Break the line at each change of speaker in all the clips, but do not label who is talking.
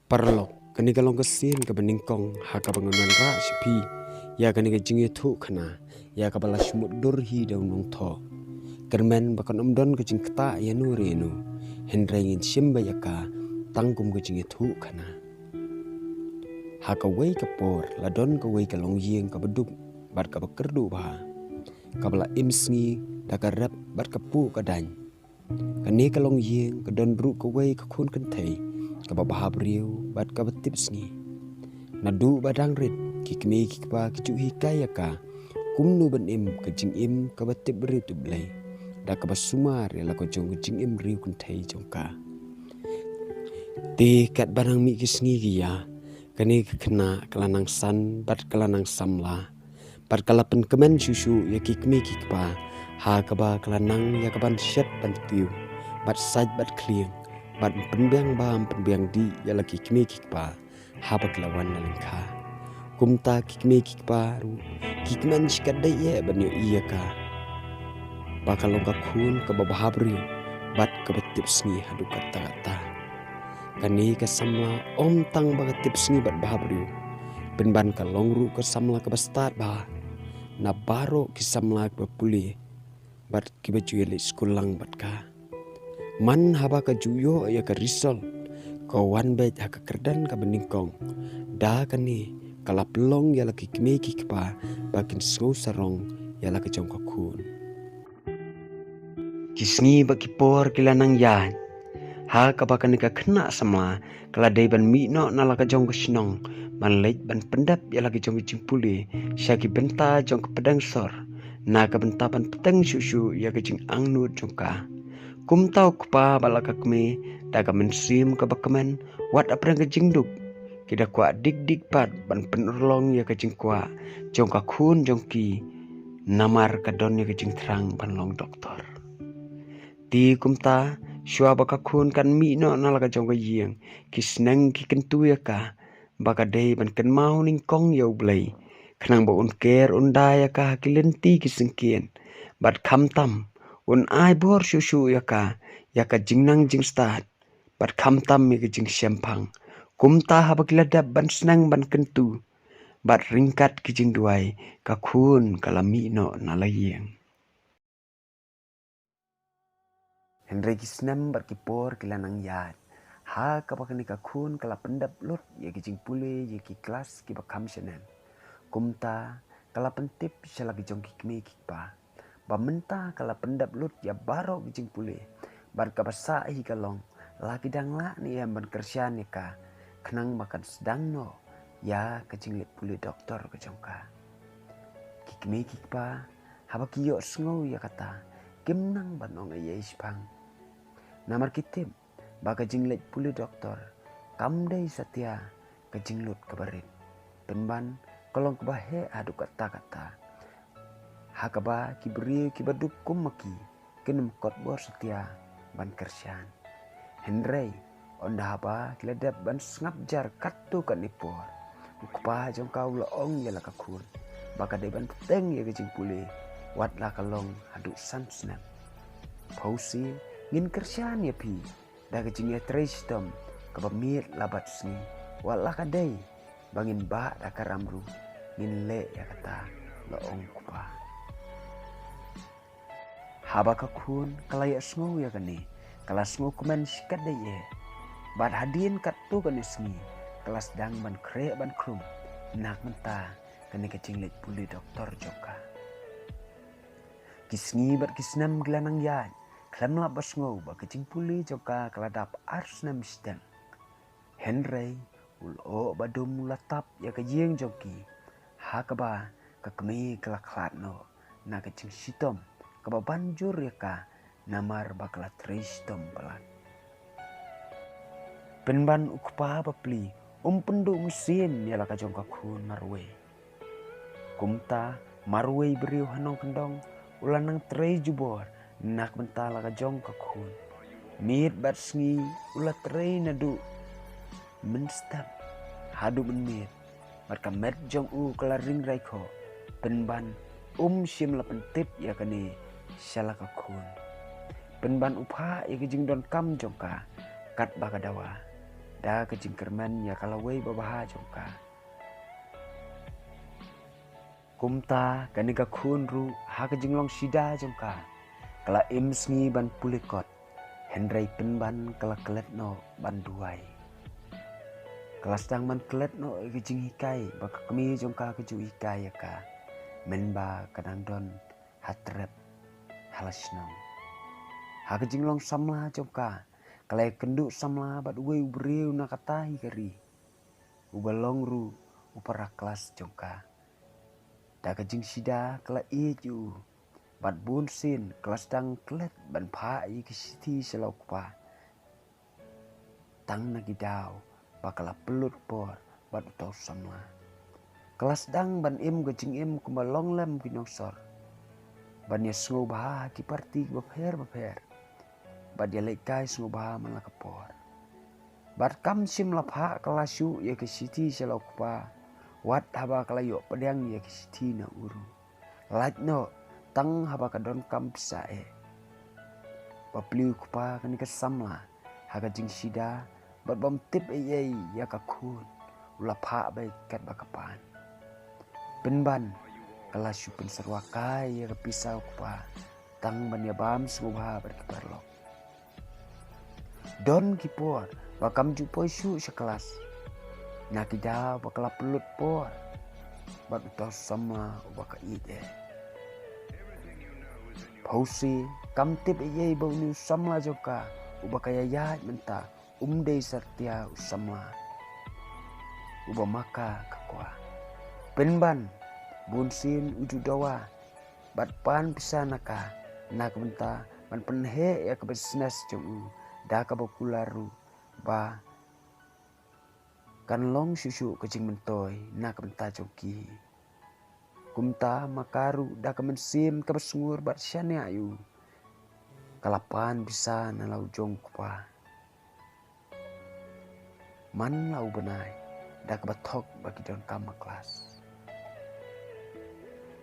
Parlok kani kalong kesin ke beningkong haka bangunan ra sepi ya kani ke jingi thu khana ya ka bala smut durhi daun nong tho kermen bakon omdon ke jing kta ya nu renu hendrengin simba ya ka tangkum ke jingi thu khana haka wei ke por ladon ke wei ke long yeng ka beduk bat ka bekerdu ba ka bala imsngi dakarap bat ka pu ka dan kani kalong yeng ke don ru ke wei ke khun kan thei ka bahab riu bat ka tips ni nadu badang rit kikmi kikpa kicu hikaya ka kumnu ban im ka jing im ka batip riu tu blai da ka basumar ya la ko jong jing im riu kun thei jong ka ti kat barang mi kisngi giya kani kena kelanang san bat kelanang samla bat kalapen kemen susu ya kikmi kikpa ha ka ba kelanang ya ka ban syat ban tiu bat saj bat klieng bat penbiang bam penbiang di ya lagi kikmi kikpa habat lawan nalingka kumta kikmi kikpa ru kikman shikadai ye banyo iya ka bakal longka kun ke babhabri bat ke betip sngi hadu kata kata kani ke samla om tang bagatip sngi bat bahabri benban ka longru ke samla ke bastat ba na baro ki samla ke puli bat ki baju yeli skulang bat ka man haba ka juyo ya ka risol kawan bet haka kerdan ka beningkong da kani kala pelong ya laki kme kikpa bakin sngau sarong ya laki jong ka kun kisngi baki por kilanang yan ha ka bakan ka khna sama kala dei ban mi no na laka jong ka sinong ban lej ban pendap ya laki jong jimpuli syaki benta jong ka pedang sor na ka benta ban petang susu ya ka jing angnu jong ka kum tau kupa balaka kme daga mensim ka bakaman wat aprang ka jingduk kida kwa dik pat ban penurlong ya ka jing kwa jong ka khun jong ki namar ka don ya ka jing terang ban long doktor ti kumta shua baka khun kan mi no nalaka jong ka yeng kisnang ki kentu ya ka baka dei ban kan mau ning kong yo blai khnang ba un ker un da ya ka kilenti ki singkien bat kham tam un ai bor susu ya ka jingnang jing start bat kham tam mi jing sempang kumta haba kiladap ban senang ban kentu bat ringkat ki jing duai ka khun kalami no nalayeng Henry kisnam bat kipor kilanang yat ha ka bakani ka khun kala pendap lut ya ki jing pule ya ki kelas ki bakam senen kumta kala pentip sala ki jong ki kme ki pa bamenta kala pendap lut ya baro kijing pule bar ka basa hi kalong laki dang la ni yang ban kersian ni ka kenang makan sedang no ya kecing lit pule doktor ke jongka kikme kikpa haba kiyo sngau ya kata kimnang banong ya ispang namar kitim baka jinglet pule doktor kamdai satya kecing lut kabarin penban kolong kebahe adu kata hakaba kibri kibaduk kumaki kenem kot bor setia ban kersian Henry onda haba kiladap ban sngap jar katu kan ipor ukpa jong kau loong ya laka kun baka de ban peteng ya kecing pule wat la kalong adu san snap pausi ngin kersian ya pi da kecing ya tristom kabamit labat sni wat la kadai bangin ba da karamru ngin le ya kata loong kupa haba ka kun kalaya sngau ya kani kelas sngau kuman sikat de ye bat hadin kat tu kani sngi kelas dang ban kre ban krum nak menta kani kecing let puli doktor joka kisngi bat kisnam gelanang yan klam la bas ngau ba kecing puli joka keladap arsnam stang Henry ulo badum latap ya ka yeng joki hakaba ka kemi kelaklat no na kecing sitom kaba banjur ya ka namar bakla tristom pelan penban ukpa bapli pendu mesin ya laka jong ka khun marwe kumta marwe beriu hanong kendong ulanang trei jubor nak benta laka jong ka khun mit bat sngi ula trei nadu menstap hadu menmit marka met jong u kalaring raiko penban sim la pentip ya kani syala ka khun penban upha ya kijing don kam jongka kat baka dawa Da kejing kerman ya kalawai babaha jongka. Kumta kanika kunru ha kejing long sida jongka. Kala im sngi ban pulikot. Henry penban kala kelet no ban duai. Kala sedang ban kelet no kejing hikai baka kemi jongka keju hikai ya ka. Menba kadang don hatrep halasnong. Ha kejing long samla jongka. Kala kenduk samla bat uwe ubreu nakatahi kari. Ubalong ru upara kelas jongka. Da kejing sida kala iju. Bat bunsin kelas dang klet ban pai kesiti selau kupa. Tang nagi dau bakala pelut por bat utau samla. Kelas dang ban im kejing im kumalong lem kinongsor. Ban ya sungu baha ki parti baper. Bat ya lekai sungu baha malakapor. Bat kam sim lapha kalasu ya kesiti selau kupa. Wat haba kalayo pedang ya kesiti na uru. Lait no tang haba kadon kam pisae. Bapliu kupa kanika samla haga jing sida bat bom tip ayai ya kakun ulapha bai kat bakapan. Penban kalasu penserwakai ya kepisau kupa tang ban ya bam sungubha berkiparlok. Don kipor bakam jupoi su sekelas. Nakida bakala pelut por. Bat utau sama baka ide. Pausi kam tip iyai bau ni samla joka. Ubaka yayat menta umdei satya usamla. Uba maka kakwa. Penban bunsin uju dawa. Bat pan bisa naka. Nak menta ban penhe ya kebesnas jong. Da kabakularu ba kan long susu kecing mentoy nak menta joki. Kumta makaru da kemensim kebesungur bat syane ayu. Kalapan bisa nalau jong kupa. Man lau benai da kebatok bagi don kama kelas.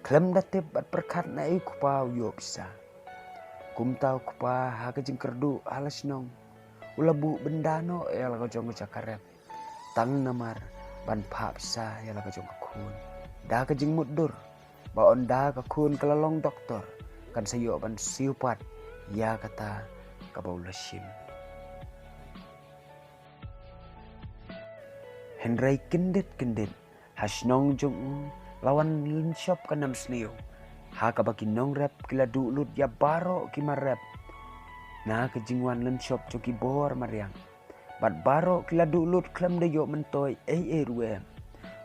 Klem datip bat perkat na ayu kupa uyo bisa. Kumta kupa ha kejing kerdu halas nong. Ulabu bendano ya laga jong cakarep. Tang namar ban pa bisa ya laga jong kakun. Da kejing mudur. Baon da kakun kelalong doktor. Kan sayo ban siupat. Ya kata kabau lasim. Henry kendit. Hasnong jong lawan linshop kanam sliu. Ha kabaki nong rep kila dulut ya baro kimarep. Na kejingwan linshop joki bor mariang. Bat baro kila dulut klem deyo mentoy ruem.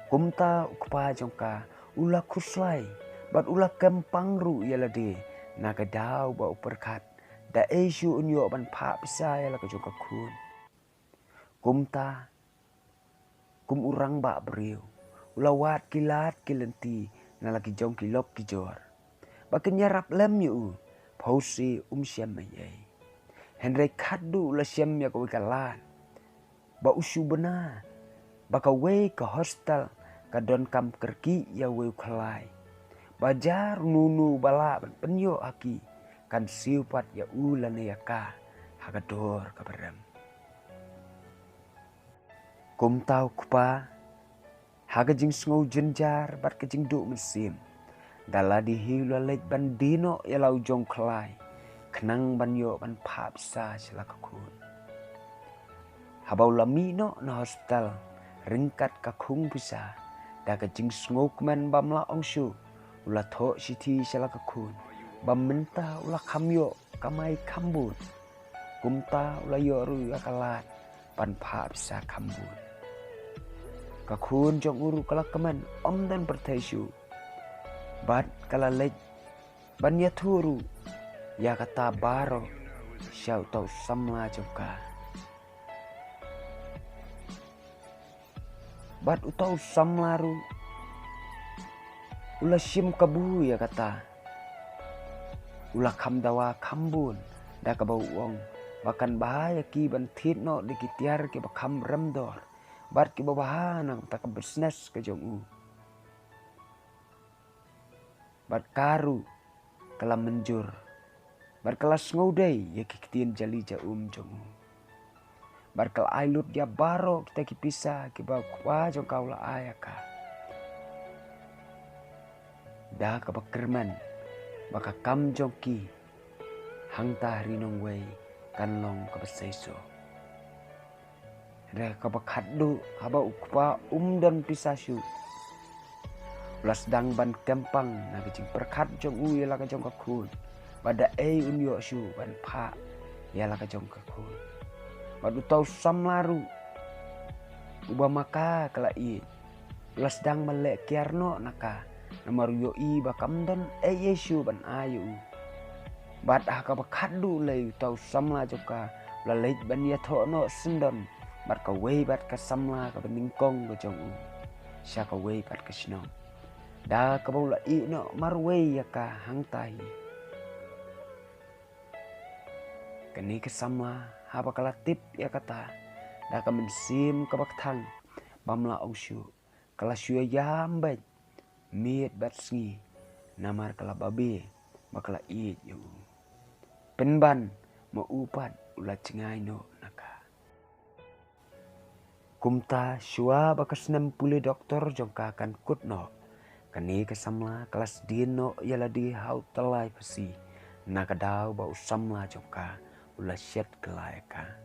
Kumta ukpa jongka ula kuslai. Bat ula kempang ru yalade. Na kadau ba uperkat. Da esu unyo ban pa bisa yala kejongka kun. Kumta kum urang ba beriu. Ula wat kilat kilenti. Na lagi jong kilok kijor. Bakin nyarap lem yu. Pausi siam mayai. Henry kadu ula siam ya kawikalan. Ba usu benar. Baka wei ke hostel. Kadon kam kerki ya wei kalai. Bajar nunu bala penyo aki. Kan siupat ya ulan ya ka. Hagador kabarem. Kum tau kupa. Haga jing sngau jenjar bat kejing du mesim. Dala dihila lej bandino ya lau jong kalai. Kenang banyo ban pap sa sila kakun. Habau lamino na hostel. Ringkat kakung bisa. Da kejing sngau kemen bamla ongsyu. Ula thok siti sila kakun. Bam menta ula kamyo kamai kambun. Kumta ula yoru akalat. Ban pap sa kambun. Kakun jong uru kala kemen om dan pertaisu. Bat kala lej ban ya turu. Ya kata baro syau tau samla juga. Bat utau samlaru. Ula sim kabu ya kata. Ula kam dawa kambun. Da kabau uang. Bahkan bahaya ki ban titno dikitiar ki bakam remdor. Bat ki babahanang tak bisnes ke jong u. Bat karu kala menjur. Berkelas ngaudai ya kiktiin jali jong. Barkal ailut dia baro kita kipisa kibau kwa jong kau la ayaka. Da kabakerman baka kam jong ki hangta rinong wei kanlong kabasaiso. Re kabakaddu haba ukpa dan pisasyu. Ulas dang ban kempang na kecing perkat jong u yala ka jong kakun. Bada unyo syu ban pa yala ka jong kakun. Badu tau samlaru uba maka kala i. Ulas dang malek kiarno naka namaru yo i bakam don syu ban ayu. Bad kabakaddu lay tau samla joka lalait ban ya thono sendon. Bat ka wei bat ka samla ka beningkong ka jong u. Sya ka wei bat ka sinong. Da ka baula i no marwei ya ka hangtahi. Kani ka samla haba kala tip ya kata. Da ka mensim ka baktang bamla ausyu. Kala syu yambet miet bat sngi namar kala babe bakala i yo. Penban mo upat ula cengai no naka. Kumta syua bakas 60 doktor jongka kan kutno. Kani kesamla kelas dino yala di hau telai pesi. Nakadau bau samla jongka ula syet kelayaka.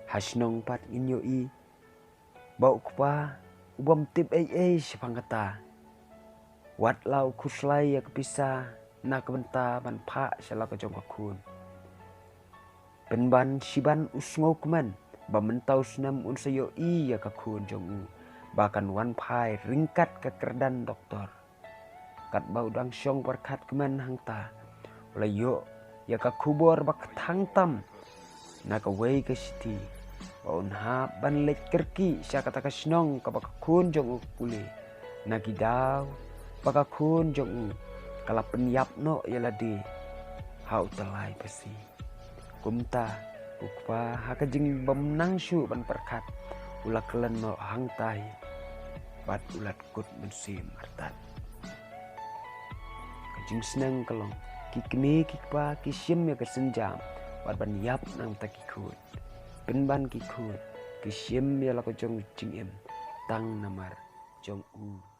Hasnong pat inyo i. Bau kupa ubam tip sepangkata. Wat lau kuslai ya kepisa nak benta ban pa syala ka jongka kun. Penban siban usngokman. Bamentau senam unsayo iya kakun jong u. Bahkan wan pai ringkat ke kerdan doktor. Kat bau dang syong berkat keman hangta. Layo ya kakubor bak tangtam. Naka wei ke siti. Baun ha ban lek kerki sya kata kasnong ka bakakun jong u puli. Naki daw bakakun jong u. Kala penyap no yaladi. Hau telai pesi. Kumta ukpa hakajing bamnang syu ban perkat ula kelen no hangtai bat ulat kut mensim artat kajing senang kelong kikni kikpa kisim ya kesenjam bat ban yap nang takikut penban kikut kisim ya lako jong jing em tang namar jong u.